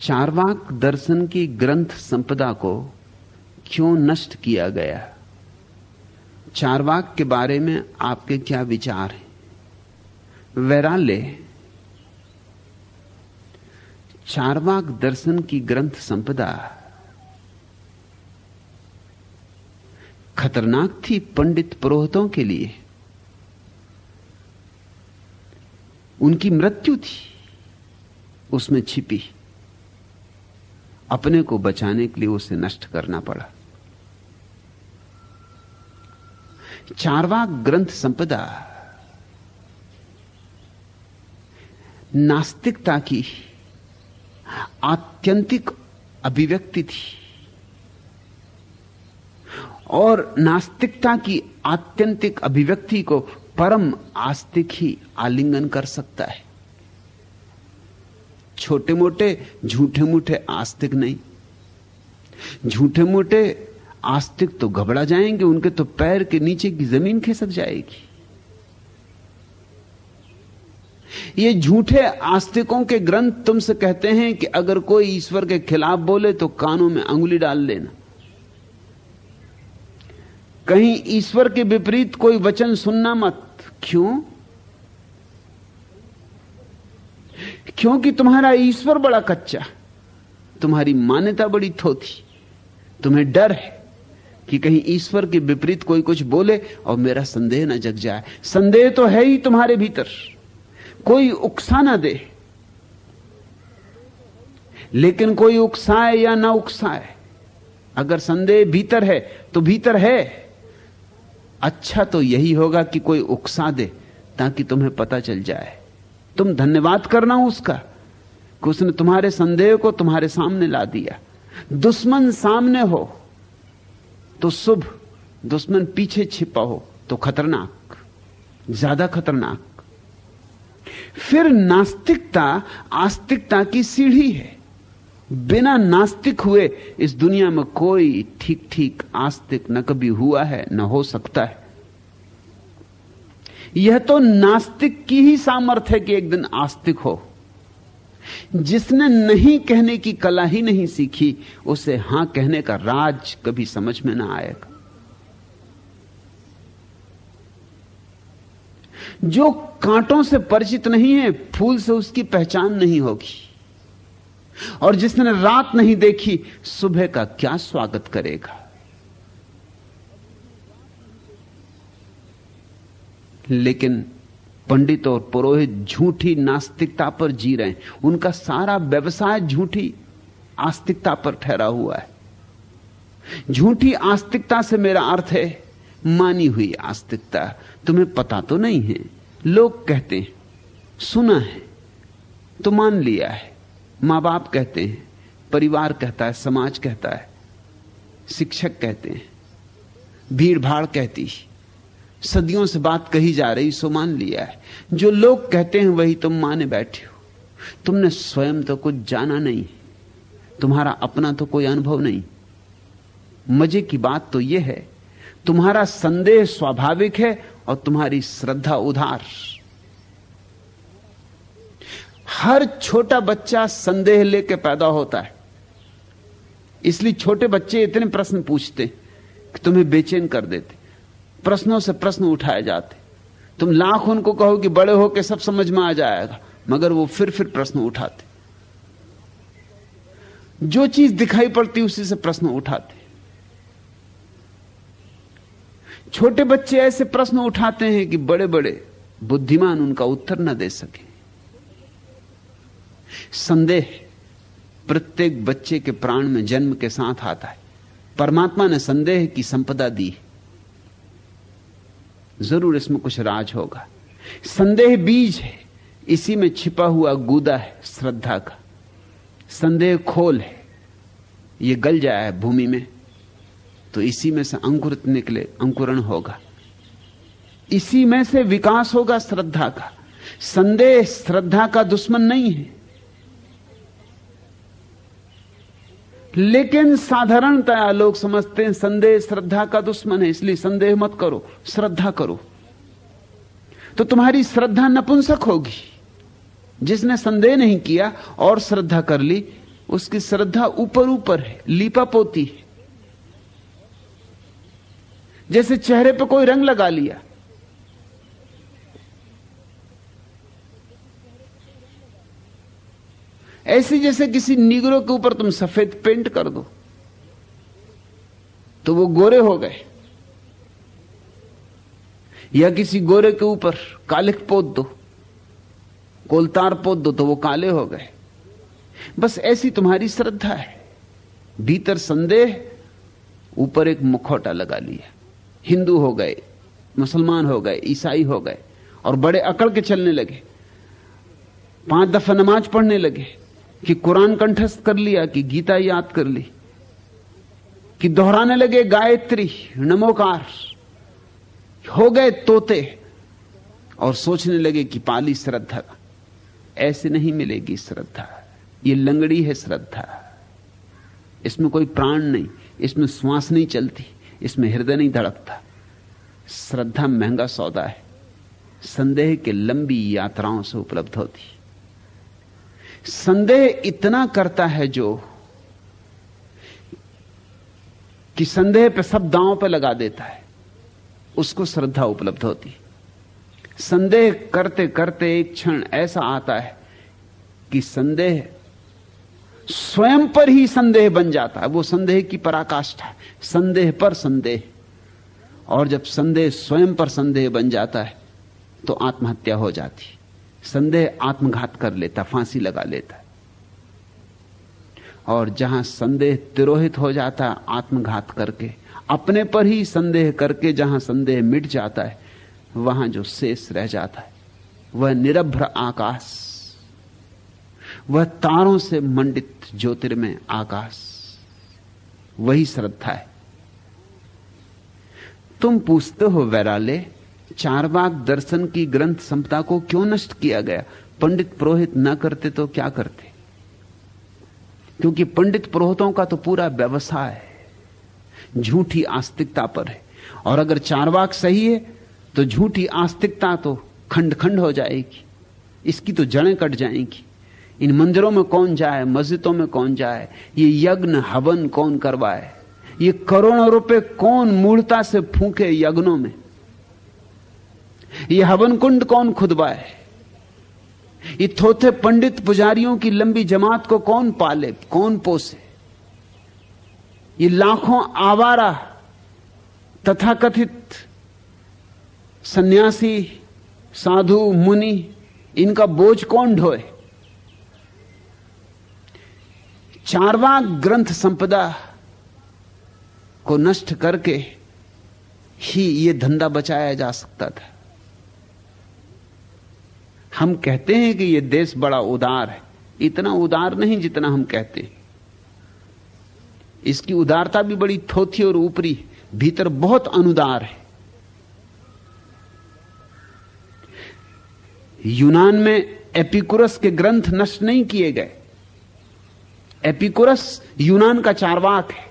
चार्वाक दर्शन की ग्रंथ संपदा को क्यों नष्ट किया गया? चार्वाक के बारे में आपके क्या विचार हैं? वैराल्य, चार्वाक दर्शन की ग्रंथ संपदा खतरनाक थी पंडित पुरोहितों के लिए। उनकी मृत्यु थी उसमें छिपी। अपने को बचाने के लिए उसे नष्ट करना पड़ा। चार्वाक ग्रंथ संपदा नास्तिकता की आत्यंतिक अभिव्यक्ति थी और नास्तिकता की आत्यंतिक अभिव्यक्ति को परम आस्तिक ही आलिंगन कर सकता है। छोटे मोटे झूठे मूठे आस्तिक नहीं। झूठे मोटे आस्तिक तो घबरा जाएंगे, उनके तो पैर के नीचे की जमीन खिसक जाएगी। ये झूठे आस्तिकों के ग्रंथ तुमसे कहते हैं कि अगर कोई ईश्वर के खिलाफ बोले तो कानों में अंगुली डाल लेना। कहीं ईश्वर के विपरीत कोई वचन सुनना मत। क्यों? क्योंकि तुम्हारा ईश्वर बड़ा कच्चा, तुम्हारी मान्यता बड़ी थोथी। तुम्हें डर है कि कहीं ईश्वर के विपरीत कोई कुछ बोले और मेरा संदेह न जग जाए। संदेह तो है ही तुम्हारे भीतर, कोई उकसा ना दे। लेकिन कोई उकसाए या ना उकसाए, अगर संदेह भीतर है तो भीतर है। अच्छा तो यही होगा कि कोई उकसा दे ताकि तुम्हें पता चल जाए। तुम धन्यवाद करना उसका कि उसने तुम्हारे संदेह को तुम्हारे सामने ला दिया। दुश्मन सामने हो तो शुभ, दुश्मन पीछे छिपा हो तो खतरनाक, ज्यादा खतरनाक। फिर नास्तिकता आस्तिकता की सीढ़ी है। बिना नास्तिक हुए इस दुनिया में कोई ठीक ठीक आस्तिक न कभी हुआ है न हो सकता है। यह तो नास्तिक की ही सामर्थ्य है कि एक दिन आस्तिक हो। जिसने नहीं कहने की कला ही नहीं सीखी, उसे हां कहने का राज कभी समझ में ना आएगा। जो कांटों से परिचित नहीं है, फूल से उसकी पहचान नहीं होगी। और जिसने रात नहीं देखी, सुबह का क्या स्वागत करेगा? लेकिन पंडित और पुरोहित झूठी नास्तिकता पर जी रहे हैं। उनका सारा व्यवसाय झूठी आस्तिकता पर ठहरा हुआ है। झूठी आस्तिकता से मेरा अर्थ है मानी हुई आस्तिकता। तुम्हें पता तो नहीं है, लोग कहते हैं, सुना है तो मान लिया है। मां बाप कहते हैं, परिवार कहता है, समाज कहता है, शिक्षक कहते हैं, भीड़ भाड़ कहती है, सदियों से बात कही जा रही सो मान लिया है। जो लोग कहते हैं वही तुम माने बैठे हो। तुमने स्वयं तो कुछ जाना नहीं, तुम्हारा अपना तो कोई अनुभव नहीं। मजे की बात तो यह है, तुम्हारा संदेह स्वाभाविक है और तुम्हारी श्रद्धा उधार। हर छोटा बच्चा संदेह लेके पैदा होता है। इसलिए छोटे बच्चे इतने प्रश्न पूछते कि तुम्हें बेचैन कर देते। प्रश्नों से प्रश्न उठाए जाते। तुम लाख उनको कहो कि बड़े होके सब समझ में आ जाएगा, मगर वो फिर प्रश्न उठाते। जो चीज दिखाई पड़ती उसी से प्रश्न उठाते। छोटे बच्चे ऐसे प्रश्न उठाते हैं कि बड़े बड़े बुद्धिमान उनका उत्तर न दे सके। संदेह प्रत्येक बच्चे के प्राण में जन्म के साथ आता है। परमात्मा ने संदेह की संपदा दी। जरूर इसमें कुछ राज होगा। संदेह बीज है, इसी में छिपा हुआ गूदा है श्रद्धा का। संदेह खोल है, ये गल जाए भूमि में तो इसी में से अंकुरित निकले, अंकुरण होगा, इसी में से विकास होगा श्रद्धा का। संदेह श्रद्धा का दुश्मन नहीं है, लेकिन साधारणतया लोग समझते हैं संदेह श्रद्धा का दुश्मन है, इसलिए संदेह मत करो, श्रद्धा करो। तो तुम्हारी श्रद्धा नपुंसक होगी। जिसने संदेह नहीं किया और श्रद्धा कर ली उसकी श्रद्धा ऊपर ऊपर है, लीपापोती है। जैसे चेहरे पे कोई रंग लगा लिया, ऐसी जैसे किसी नीग्रो के ऊपर तुम सफेद पेंट कर दो तो वो गोरे हो गए, या किसी गोरे के ऊपर कालिख पोत दो, कोलतार पोत दो तो वो काले हो गए। बस ऐसी तुम्हारी श्रद्धा है, भीतर संदेह, ऊपर एक मुखौटा लगा लिया। हिंदू हो गए, मुसलमान हो गए, ईसाई हो गए, और बड़े अकड़ के चलने लगे। 5 दफा नमाज पढ़ने लगे, कि कुरान कंठस्थ कर लिया, कि गीता याद कर ली, कि दोहराने लगे गायत्री, नमोकार, हो गए तोते, और सोचने लगे कि पाली श्रद्धा। ऐसे नहीं मिलेगी श्रद्धा, ये लंगड़ी है श्रद्धा। इसमें कोई प्राण नहीं, इसमें श्वास नहीं चलती, इसमें हृदय नहीं धड़कता। श्रद्धा महंगा सौदा है, संदेह के लंबी यात्राओं से उपलब्ध होती। संदेह इतना करता है जो कि संदेह पे सब दांव पे लगा देता है, उसको श्रद्धा उपलब्ध होती। संदेह करते करते एक क्षण ऐसा आता है कि संदेह स्वयं पर ही संदेह बन जाता है। वो संदेह की पराकाष्ठा है, संदेह पर संदेह। और जब संदेह स्वयं पर संदेह बन जाता है तो आत्महत्या हो जाती। संदेह आत्मघात कर लेता, फांसी लगा लेता। और जहां संदेह तिरोहित हो जाता आत्मघात करके, अपने पर ही संदेह करके जहां संदेह मिट जाता है, वहां जो शेष रह जाता है वह निरभ्र आकाश, वह तारों से मंडित ज्योतिर्मय आकाश, वही श्रद्धा है। तुम पूछते हो वैराले, चारवाक दर्शन की ग्रंथ संपदा को क्यों नष्ट किया गया? पंडित पुरोहित न करते तो क्या करते? क्योंकि पंडित पुरोहितों का तो पूरा व्यवसाय झूठी आस्तिकता पर है। और अगर चारवाक सही है तो झूठी आस्तिकता तो खंड खंड हो जाएगी, इसकी तो जड़ें कट जाएंगी। इन मंदिरों में कौन जाए, मस्जिदों में कौन जाए, ये यज्ञ हवन कौन करवाए, ये करोड़ों रुपए कौन मूढ़ता से फूंके यज्ञों में, ये हवन कुंड कौन खुदवाए, ये थोथे पंडित पुजारियों की लंबी जमात को कौन पाले, कौन पोसे, ये लाखों आवारा तथाकथित सन्यासी, साधु, मुनि, इनका बोझ कौन ढोए? चारवाक ग्रंथ संपदा को नष्ट करके ही यह धंधा बचाया जा सकता था। हम कहते हैं कि यह देश बड़ा उदार है, इतना उदार नहीं जितना हम कहते हैं। इसकी उदारता भी बड़ी थोथी और ऊपरी, भीतर बहुत अनुदार है। यूनान में एपिकुरस के ग्रंथ नष्ट नहीं किए गए। एपिकुरस यूनान का चारवाक है।